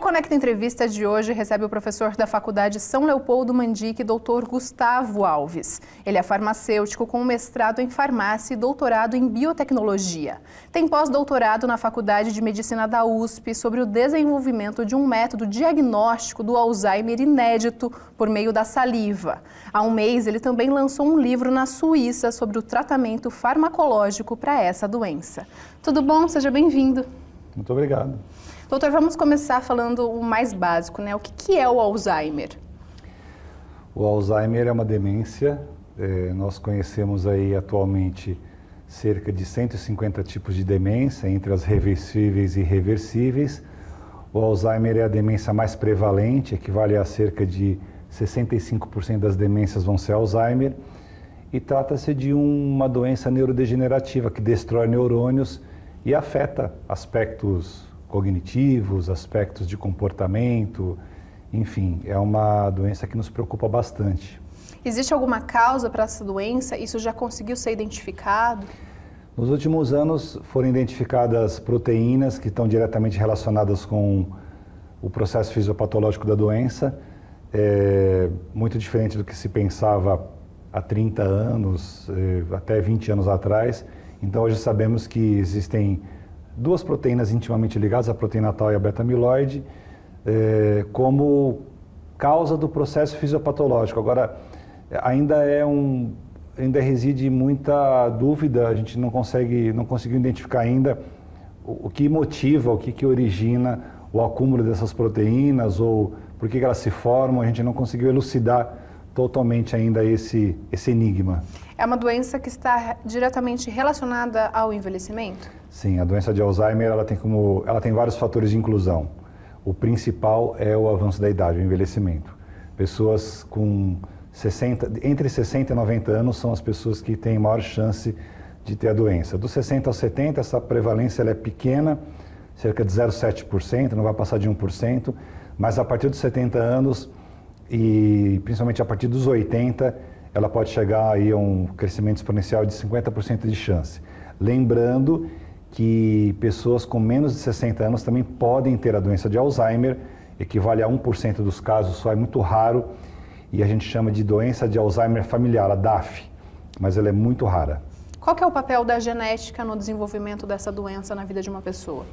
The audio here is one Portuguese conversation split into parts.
Conecta Entrevista de hoje recebe o professor da Faculdade São Leopoldo Mandic, Dr. Gustavo Alves. Ele é farmacêutico com mestrado em farmácia e doutorado em biotecnologia. Tem pós-doutorado na Faculdade de Medicina da USP sobre o desenvolvimento de um método diagnóstico do Alzheimer inédito por meio da saliva. Há um mês, ele também lançou um livro na Suíça sobre o tratamento farmacológico para essa doença. Tudo bom? Seja bem-vindo. Muito obrigado. Doutor, vamos começar falando o mais básico, né? O que é o Alzheimer? O Alzheimer é uma demência. Nós conhecemos aí atualmente cerca de 150 tipos de demência, entre as reversíveis e irreversíveis. O Alzheimer é a demência mais prevalente, equivale a cerca de 65% das demências vão ser Alzheimer. E trata-se de uma doença neurodegenerativa que destrói neurônios e afeta aspectos cognitivos, aspectos de comportamento, enfim, é uma doença que nos preocupa bastante. Existe alguma causa para essa doença? Isso já conseguiu ser identificado? Nos últimos anos foram identificadas proteínas que estão diretamente relacionadas com o processo fisiopatológico da doença, muito diferente do que se pensava há 30 anos, até 20 anos atrás. Então hoje sabemos que existem duas proteínas intimamente ligadas, a proteína tau e a beta-amiloide, como causa do processo fisiopatológico. Agora, ainda reside muita dúvida, a gente não conseguiu identificar ainda o que motiva, o que origina o acúmulo dessas proteínas ou por que elas se formam, a gente não conseguiu elucidar totalmente ainda esse enigma. É uma doença que está diretamente relacionada ao envelhecimento? Sim, a doença de Alzheimer ela tem vários fatores de inclusão. O principal é o avanço da idade, o envelhecimento. Pessoas com entre 60 e 90 anos são as pessoas que têm maior chance de ter a doença. Dos 60 aos 70, essa prevalência ela é pequena, cerca de 0,7%, não vai passar de 1%, mas a partir dos 70 anos e principalmente a partir dos 80, ela pode chegar aí a um crescimento exponencial de 50% de chance. Lembrando que pessoas com menos de 60 anos também podem ter a doença de Alzheimer, equivale a 1% dos casos, só é muito raro, e a gente chama de doença de Alzheimer familiar, a DAF, mas ela é muito rara. Qual que é o papel da genética no desenvolvimento dessa doença na vida de uma pessoa?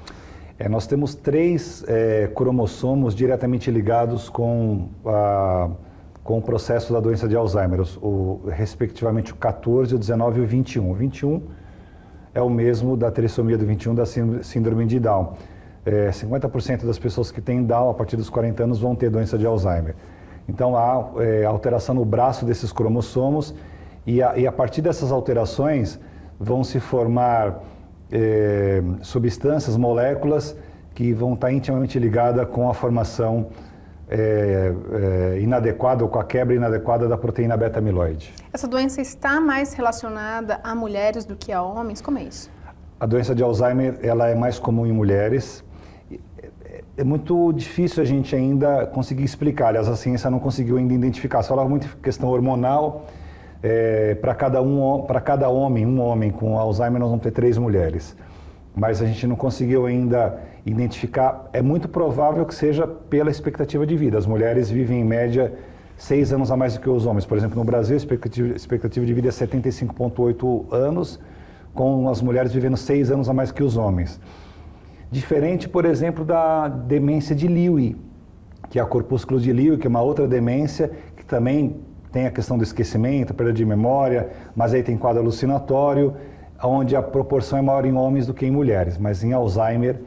Nós temos 3 cromossomos diretamente ligados com o processo da doença de Alzheimer, respectivamente o 14, o 19 e o 21. O 21 é o mesmo da trissomia do 21 da síndrome de Down. 50% das pessoas que têm Down a partir dos 40 anos vão ter doença de Alzheimer. Então há alteração no braço desses cromossomos e a partir dessas alterações vão se formar substâncias, moléculas que vão estar intimamente ligadas com a formação inadequada ou com a quebra inadequada da proteína beta-amiloide. Essa doença está mais relacionada a mulheres do que a homens? Como é isso? A doença de Alzheimer ela é mais comum em mulheres. É muito difícil a gente ainda conseguir explicar, aliás, a ciência não conseguiu ainda identificar. Se falava muito questão hormonal, para cada homem, um homem com Alzheimer, nós vamos ter 3 mulheres. Mas a gente não conseguiu ainda identificar. É muito provável que seja pela expectativa de vida. As mulheres vivem em média 6 anos a mais do que os homens. Por exemplo, no Brasil, a expectativa de vida é 75,8 anos, com as mulheres vivendo 6 anos a mais que os homens. Diferente, por exemplo, da demência de Lewy, que é a corpúsculo de Lewy, que é uma outra demência que também tem a questão do esquecimento, perda de memória, mas aí tem quadro alucinatório, onde a proporção é maior em homens do que em mulheres, mas em Alzheimer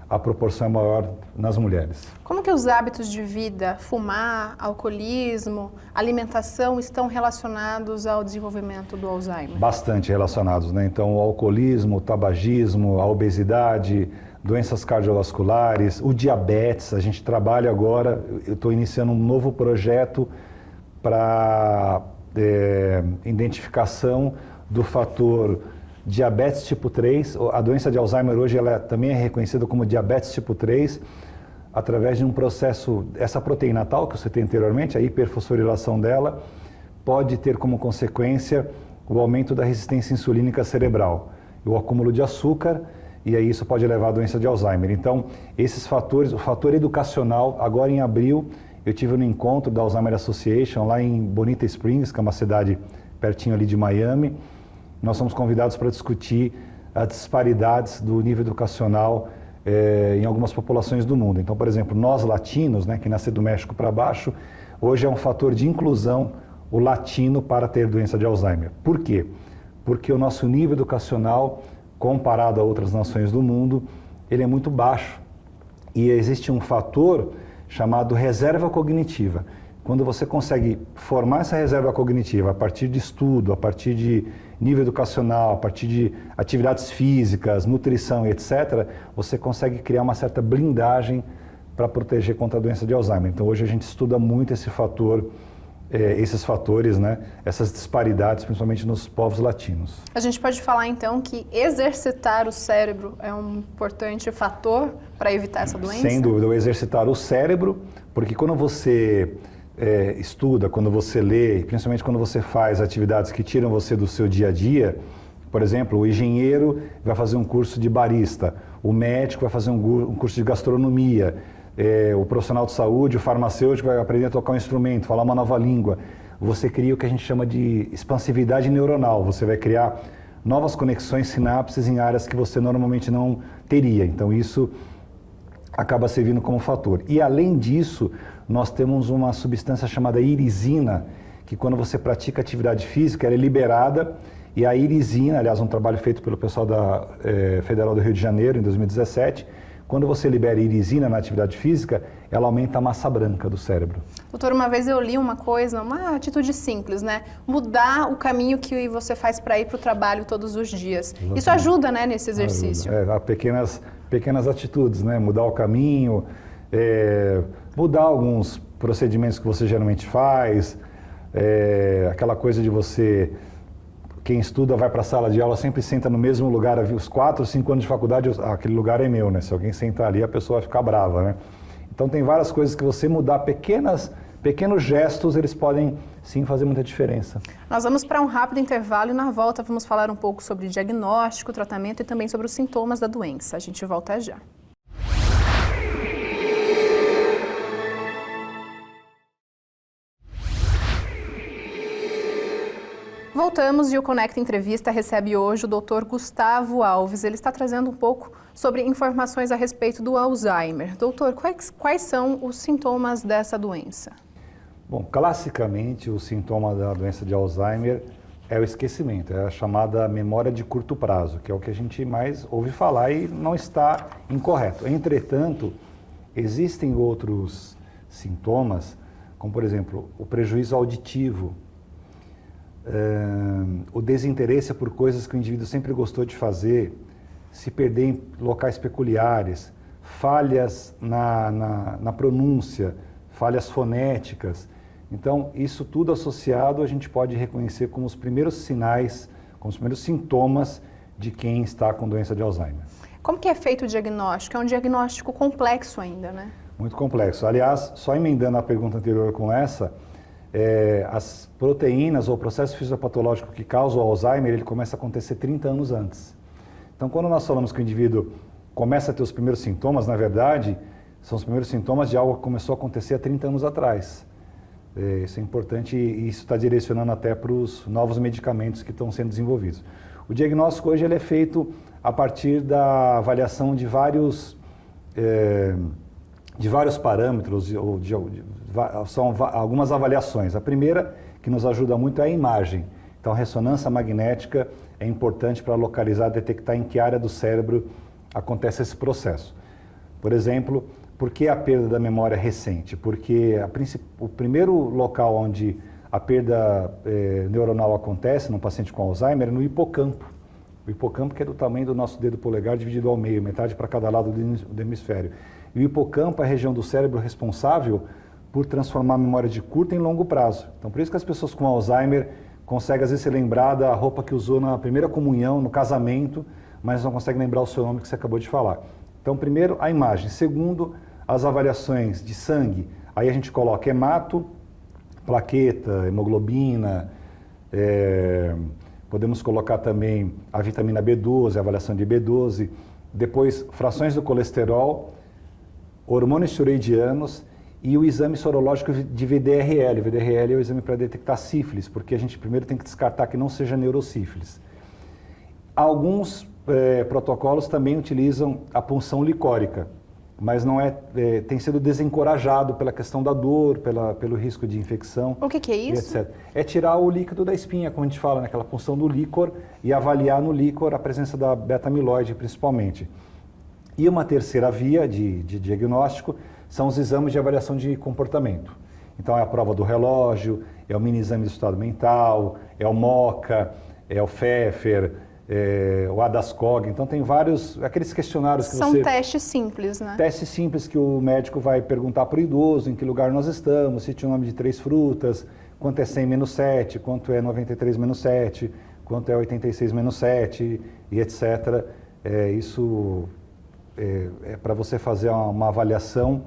a proporção é maior nas mulheres. Como que os hábitos de vida, fumar, alcoolismo, alimentação estão relacionados ao desenvolvimento do Alzheimer? Bastante relacionados, né? Então o alcoolismo, o tabagismo, a obesidade, doenças cardiovasculares, o diabetes. A gente trabalha agora, eu estou iniciando um novo projeto para identificação do fator diabetes tipo 3, a doença de Alzheimer hoje ela também é reconhecida como diabetes tipo 3, através de um processo, essa proteína tal que eu citei anteriormente, a hiperfosforilação dela, pode ter como consequência o aumento da resistência insulínica cerebral, o acúmulo de açúcar e aí isso pode levar à doença de Alzheimer. Então, esses fatores, o fator educacional, agora em abril, eu tive um encontro da Alzheimer Association lá em Bonita Springs, que é uma cidade pertinho ali de Miami. Nós somos convidados para discutir as disparidades do nível educacional em algumas populações do mundo. Então, por exemplo, nós latinos, né, que nascemos do México para baixo, hoje é um fator de inclusão o latino para ter doença de Alzheimer. Por quê? Porque o nosso nível educacional, comparado a outras nações do mundo, ele é muito baixo. E existe um fator chamado reserva cognitiva. Quando você consegue formar essa reserva cognitiva a partir de estudo, a partir de nível educacional, a partir de atividades físicas, nutrição e etc., você consegue criar uma certa blindagem para proteger contra a doença de Alzheimer. Então hoje a gente estuda muito esse fator, esses fatores, né, essas disparidades, principalmente nos povos latinos. A gente pode falar então que exercitar o cérebro é um importante fator para evitar essa doença? Sem dúvida, o exercitar o cérebro, porque quando você estuda, quando você lê, principalmente quando você faz atividades que tiram você do seu dia a dia, por exemplo, o engenheiro vai fazer um curso de barista, o médico vai fazer um curso de gastronomia, o profissional de saúde, o farmacêutico vai aprender a tocar um instrumento, falar uma nova língua. Você cria o que a gente chama de expansividade neuronal, você vai criar novas conexões, sinapses em áreas que você normalmente não teria. Então isso acaba servindo como fator. E além disso, nós temos uma substância chamada irisina, que quando você pratica atividade física, ela é liberada, e a irisina, aliás, um trabalho feito pelo pessoal da Federal do Rio de Janeiro, em 2017, quando você libera irisina na atividade física, ela aumenta a massa branca do cérebro. Doutor, uma vez eu li uma coisa, uma atitude simples, né? Mudar o caminho que você faz para ir para o trabalho todos os dias. Exatamente. Isso ajuda, né, nesse exercício? Há pequenas atitudes, né? Mudar o caminho, mudar alguns procedimentos que você geralmente faz, aquela coisa de você... Quem estuda vai para a sala de aula, sempre senta no mesmo lugar, os 4 ou 5 anos de faculdade, aquele lugar é meu, né? Se alguém sentar ali, a pessoa vai ficar brava, né? Então tem várias coisas que você mudar, pequenos gestos, eles podem sim fazer muita diferença. Nós vamos para um rápido intervalo e na volta vamos falar um pouco sobre diagnóstico, tratamento e também sobre os sintomas da doença. A gente volta já. Voltamos e o Conecta Entrevista recebe hoje o Dr. Gustavo Alves. Ele está trazendo um pouco sobre informações a respeito do Alzheimer. Doutor, quais são os sintomas dessa doença? Bom, classicamente o sintoma da doença de Alzheimer é o esquecimento, é a chamada memória de curto prazo, que é o que a gente mais ouve falar e não está incorreto. Entretanto, existem outros sintomas, como por exemplo, o prejuízo auditivo, o desinteresse por coisas que o indivíduo sempre gostou de fazer, se perder em locais peculiares, falhas na pronúncia, falhas fonéticas. Então, isso tudo associado a gente pode reconhecer como os primeiros sinais, como os primeiros sintomas de quem está com doença de Alzheimer. Como que é feito o diagnóstico? É um diagnóstico complexo ainda, né? Muito complexo. Aliás, só emendando a pergunta anterior com essa, as proteínas ou o processo fisiopatológico que causa o Alzheimer, ele começa a acontecer 30 anos antes. Então, quando nós falamos que o indivíduo começa a ter os primeiros sintomas, na verdade, são os primeiros sintomas de algo que começou a acontecer há 30 anos atrás. Isso é importante e isso está direcionando até para os novos medicamentos que estão sendo desenvolvidos. O diagnóstico hoje ele é feito a partir da avaliação de vários parâmetros, são algumas avaliações. A primeira, que nos ajuda muito, é a imagem. Então, a ressonância magnética é importante para localizar, detectar em que área do cérebro acontece esse processo. Por exemplo, por que a perda da memória recente? Porque o primeiro local onde a perda neuronal acontece no paciente com Alzheimer é no hipocampo. O hipocampo que é do tamanho do nosso dedo polegar dividido ao meio, metade para cada lado do hemisfério. E o hipocampo é a região do cérebro responsável por transformar a memória de curto em longo prazo. Então, por isso que as pessoas com Alzheimer conseguem, às vezes, se lembrar da roupa que usou na primeira comunhão, no casamento, mas não conseguem lembrar o seu nome que você acabou de falar. Então, primeiro, a imagem. Segundo, as avaliações de sangue. Aí a gente coloca hemato, plaqueta, hemoglobina, podemos colocar também a vitamina B12, a avaliação de B12, depois frações do colesterol, hormônios tiroidianos e o exame sorológico de VDRL. O VDRL é o exame para detectar sífilis, porque a gente primeiro tem que descartar que não seja neurosífilis. Alguns protocolos também utilizam a punção licórica, mas não tem sido desencorajado pela questão da dor, pelo risco de infecção. O que é isso? Etc. É tirar o líquido da espinha, como a gente fala, naquela punção do líquor e avaliar no líquor a presença da beta-amiloide, principalmente. E uma terceira via de diagnóstico são os exames de avaliação de comportamento. Então é a prova do relógio, é o mini exame de estado mental, é o MoCA, é o Pfeffer, o ADAS-Cog. Então tem vários, aqueles questionários que são testes simples, né? Testes simples que o médico vai perguntar para o idoso em que lugar nós estamos, se tinha o nome de 3 frutas, quanto é 100 menos 7, quanto é 93 menos 7, quanto é 86 menos 7 e etc. Isso é para você fazer uma avaliação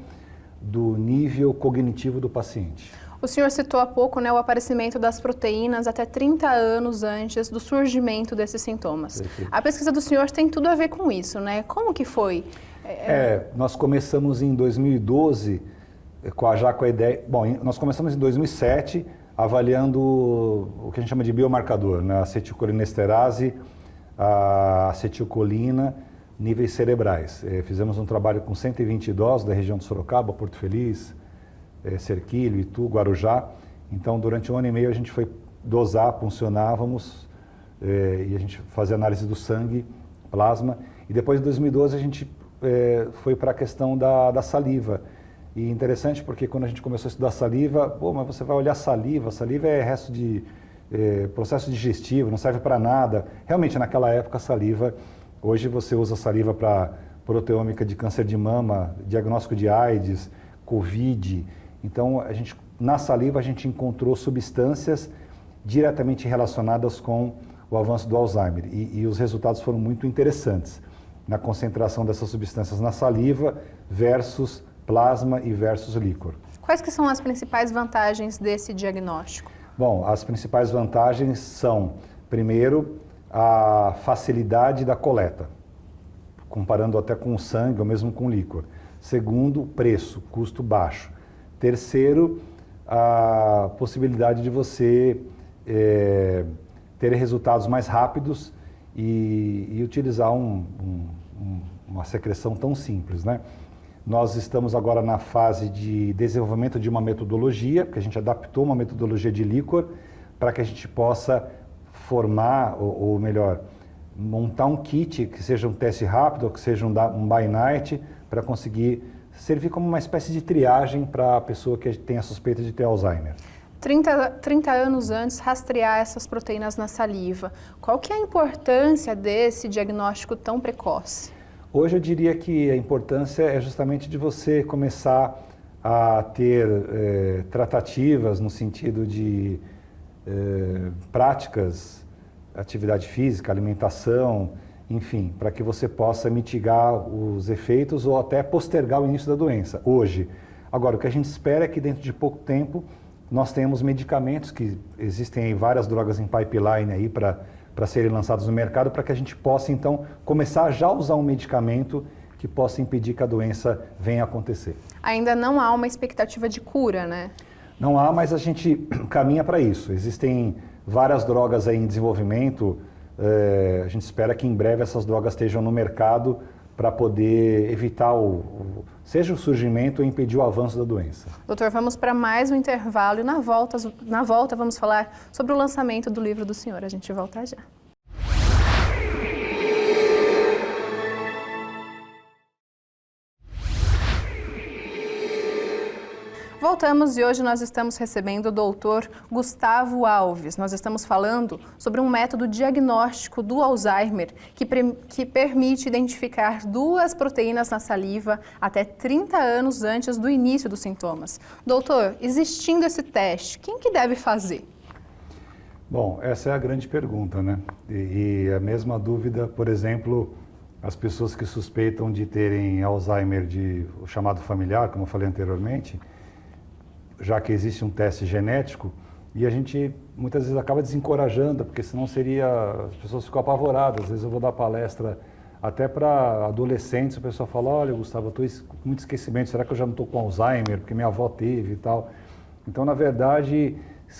do nível cognitivo do paciente. O senhor citou há pouco, né, o aparecimento das proteínas até 30 anos antes do surgimento desses sintomas. Perfeito. A pesquisa do senhor tem tudo a ver com isso, né? Como que foi? Nós começamos em 2012 com a ideia... Bom, nós começamos em 2007 avaliando o que a gente chama de biomarcador, né? A acetilcolinesterase, a acetilcolina, níveis cerebrais. Fizemos um trabalho com 120 idosos da região de Sorocaba, Porto Feliz, Serquilho, Itu, Guarujá. Então, durante 1 ano e meio, a gente foi dosar, puncionávamos e a gente fazia análise do sangue, plasma. E depois, em 2012, a gente foi para a questão da saliva. E interessante porque quando a gente começou a estudar saliva, mas você vai olhar saliva é resto de processo digestivo, não serve para nada. Realmente, naquela época, a saliva... Hoje você usa saliva para proteômica de câncer de mama, diagnóstico de AIDS, Covid. Então, na saliva a gente encontrou substâncias diretamente relacionadas com o avanço do Alzheimer. E os resultados foram muito interessantes na concentração dessas substâncias na saliva versus plasma e versus líquor. Quais que são as principais vantagens desse diagnóstico? Bom, as principais vantagens são, primeiro, a facilidade da coleta, comparando até com o sangue ou mesmo com o líquor. Segundo, preço, custo baixo. Terceiro, a possibilidade de você ter resultados mais rápidos e utilizar uma secreção tão simples, né? Nós estamos agora na fase de desenvolvimento de uma metodologia, que a gente adaptou uma metodologia de líquor para que a gente possa formar, ou melhor, montar um kit que seja um teste rápido, ou que seja um by night, para conseguir servir como uma espécie de triagem para a pessoa que tem a suspeita de ter Alzheimer. 30 anos antes, rastrear essas proteínas na saliva. Qual que é a importância desse diagnóstico tão precoce? Hoje eu diria que a importância é justamente de você começar a ter tratativas no sentido de práticas, atividade física, alimentação, enfim, para que você possa mitigar os efeitos ou até postergar o início da doença, hoje. Agora, o que a gente espera é que dentro de pouco tempo nós tenhamos medicamentos, que existem aí várias drogas em pipeline aí para serem lançados no mercado, para que a gente possa então começar a já usar um medicamento que possa impedir que a doença venha a acontecer. Ainda não há uma expectativa de cura, né? Não há, mas a gente caminha para isso. Existem várias drogas aí em desenvolvimento. A gente espera que em breve essas drogas estejam no mercado para poder evitar seja o surgimento ou impedir o avanço da doença. Doutor, vamos para mais um intervalo e na volta vamos falar sobre o lançamento do livro do senhor. A gente volta já. Voltamos e hoje nós estamos recebendo o doutor Gustavo Alves. Nós estamos falando sobre um método diagnóstico do Alzheimer que permite identificar 2 proteínas na saliva até 30 anos antes do início dos sintomas. Doutor, existindo esse teste, quem que deve fazer? Bom, essa é a grande pergunta, né? E a mesma dúvida, por exemplo, as pessoas que suspeitam de terem Alzheimer, o chamado familiar, como eu falei anteriormente, já que existe um teste genético, e a gente muitas vezes acaba desencorajando, porque senão as pessoas ficam apavoradas. Às vezes eu vou dar palestra até para adolescentes, o pessoal fala, olha, Gustavo, eu estou com muito esquecimento, será que eu já não estou com Alzheimer, porque minha avó teve e tal. Então, na verdade,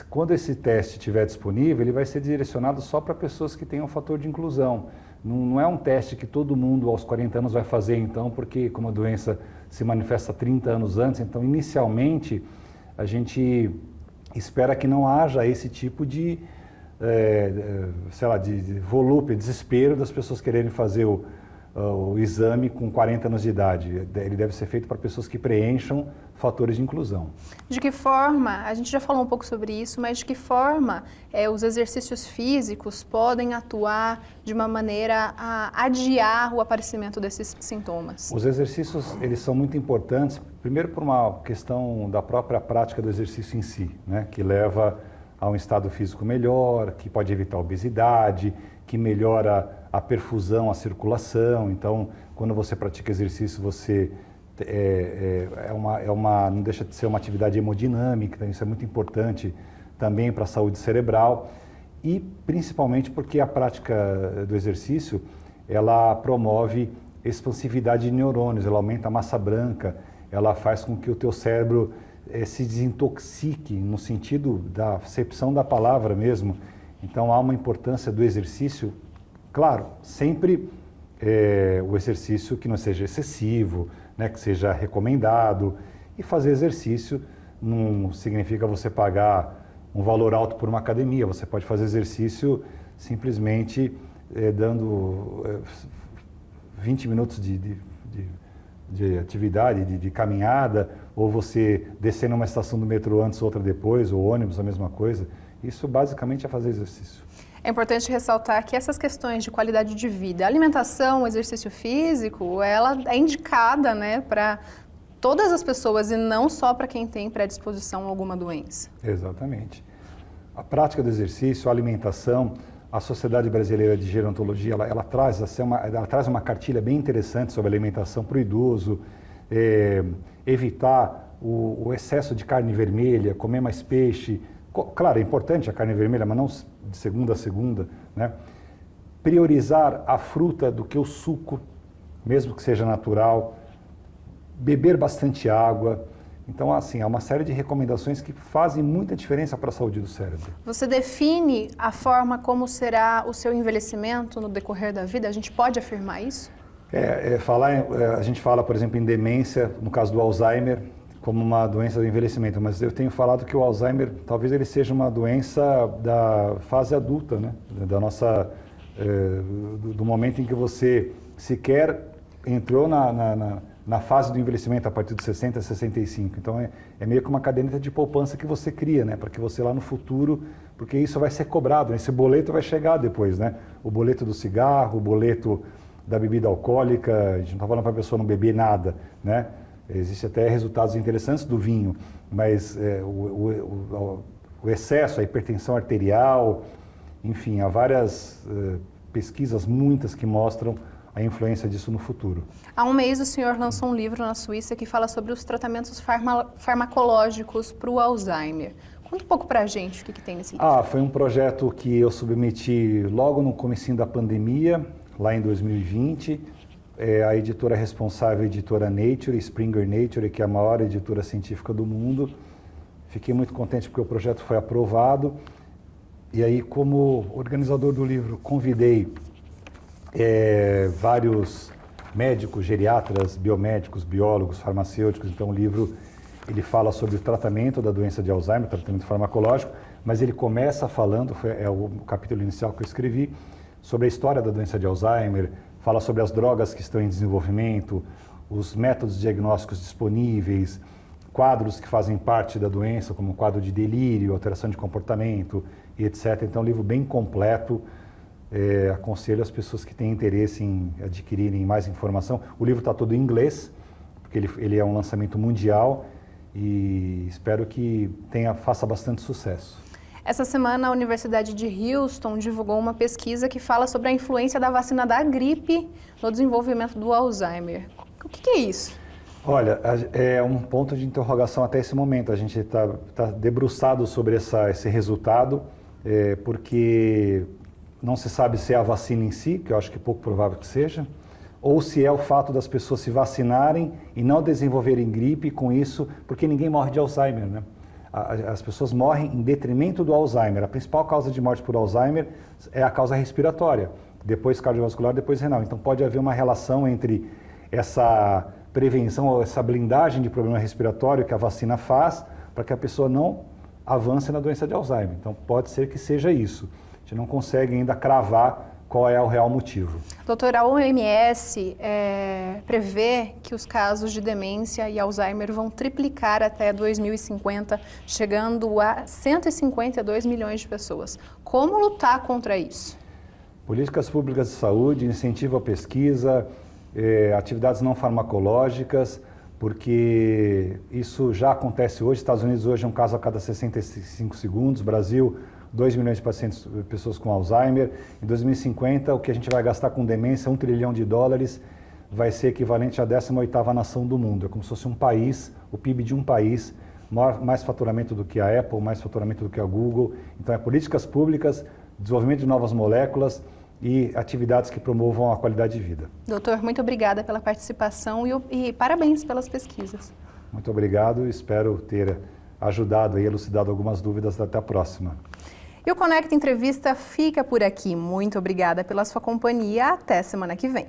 quando esse teste estiver disponível, ele vai ser direcionado só para pessoas que tenham um fator de inclusão. Não é um teste que todo mundo aos 40 anos vai fazer, então, porque como a doença se manifesta 30 anos antes, então, inicialmente, a gente espera que não haja esse tipo de, sei lá, de volúpia, desespero das pessoas quererem fazer o exame com 40 anos de idade. Ele deve ser feito para pessoas que preencham fatores de inclusão. De que forma, a gente já falou um pouco sobre isso, mas de que forma os exercícios físicos podem atuar de uma maneira a adiar o aparecimento desses sintomas? Os exercícios, eles são muito importantes, primeiro por uma questão da própria prática do exercício em si, né, que leva a um estado físico melhor, que pode evitar a obesidade, que melhora a perfusão, a circulação. Então, quando você pratica exercício, você não deixa de ser uma atividade hemodinâmica, então isso é muito importante também para a saúde cerebral e principalmente porque a prática do exercício, ela promove expansividade de neurônios, ela aumenta a massa branca, ela faz com que o teu cérebro se desintoxique no sentido da acepção da palavra mesmo. Então há uma importância do exercício, claro, sempre o exercício que não seja excessivo, né, que seja recomendado, e fazer exercício não significa você pagar um valor alto por uma academia, você pode fazer exercício simplesmente dando 20 minutos de atividade, de caminhada, ou você descer numa estação do metrô antes, outra depois, ou ônibus, a mesma coisa. Isso basicamente é fazer exercício. É importante ressaltar que essas questões de qualidade de vida, alimentação, exercício físico, ela é indicada, né, para todas as pessoas e não só para quem tem predisposição a alguma doença. Exatamente. A prática do exercício, a alimentação, a Sociedade Brasileira de Gerontologia, ela traz uma cartilha bem interessante sobre alimentação para o idoso, evitar o excesso de carne vermelha, comer mais peixe. Claro, é importante a carne vermelha, mas não de segunda a segunda, né? Priorizar a fruta do que o suco, mesmo que seja natural. Beber bastante água. Então, assim, há uma série de recomendações que fazem muita diferença para a saúde do cérebro. Você define a forma como será o seu envelhecimento no decorrer da vida? A gente pode afirmar isso? A gente fala, por exemplo, em demência, no caso do Alzheimer, como uma doença do envelhecimento, mas eu tenho falado que o Alzheimer talvez ele seja uma doença da fase adulta, né? Da nossa, do momento em que você sequer entrou na fase do envelhecimento a partir dos 60, 65. Então é meio que uma caderneta de poupança que você cria, né? Para que você lá no futuro, porque isso vai ser cobrado, né? Esse boleto vai chegar depois, né? O boleto do cigarro, o boleto da bebida alcoólica, a gente não está falando para a pessoa não beber nada, né? Existem até resultados interessantes do vinho, mas o excesso, a hipertensão arterial, enfim, há várias pesquisas, muitas, que mostram a influência disso no futuro. Há um mês o senhor lançou um livro na Suíça que fala sobre os tratamentos farmacológicos para o Alzheimer. Conta um pouco para a gente o que tem nesse livro. Foi um projeto que eu submeti logo no comecinho da pandemia, lá em 2020. A editora responsável é a editora Nature, Springer Nature, que é a maior editora científica do mundo. Fiquei muito contente porque o projeto foi aprovado. E aí, como organizador do livro, convidei vários médicos, geriatras, biomédicos, biólogos, farmacêuticos. Então, o livro ele fala sobre o tratamento da doença de Alzheimer, tratamento farmacológico, mas ele começa falando, é o capítulo inicial que eu escrevi, sobre a história da doença de Alzheimer, fala sobre as drogas que estão em desenvolvimento, os métodos diagnósticos disponíveis, quadros que fazem parte da doença, como o quadro de delírio, alteração de comportamento e etc. Então, é um livro bem completo. Aconselho as pessoas que têm interesse em adquirirem mais informação. O livro está todo em inglês, porque ele é um lançamento mundial e espero que faça bastante sucesso. Essa semana, a Universidade de Houston divulgou uma pesquisa que fala sobre a influência da vacina da gripe no desenvolvimento do Alzheimer. O que é isso? Olha, é um ponto de interrogação até esse momento. A gente está debruçado sobre esse resultado, porque não se sabe se é a vacina em si, que eu acho que é pouco provável que seja, ou se é o fato das pessoas se vacinarem e não desenvolverem gripe com isso, porque ninguém morre de Alzheimer, né? As pessoas morrem em detrimento do Alzheimer. A principal causa de morte por Alzheimer é a causa respiratória, depois cardiovascular, depois renal. Então pode haver uma relação entre essa prevenção ou essa blindagem de problema respiratório que a vacina faz para que a pessoa não avance na doença de Alzheimer. Então pode ser que seja isso. A gente não consegue ainda cravar qual é o real motivo. Doutor, a OMS prevê que os casos de demência e Alzheimer vão triplicar até 2050, chegando a 152 milhões de pessoas. Como lutar contra isso? Políticas públicas de saúde, incentivo à pesquisa, atividades não farmacológicas, porque isso já acontece hoje. Estados Unidos hoje é um caso a cada 65 segundos, Brasil 2 milhões de pacientes, pessoas com Alzheimer. Em 2050, o que a gente vai gastar com demência, $1 trilhão, vai ser equivalente à 18ª nação do mundo. É como se fosse um país, o PIB de um país, mais faturamento do que a Apple, mais faturamento do que a Google. Então, políticas públicas, desenvolvimento de novas moléculas e atividades que promovam a qualidade de vida. Doutor, muito obrigada pela participação e parabéns pelas pesquisas. Muito obrigado, espero ter ajudado e elucidado algumas dúvidas. Até a próxima. E o Conecta Entrevista fica por aqui. Muito obrigada pela sua companhia. Até semana que vem.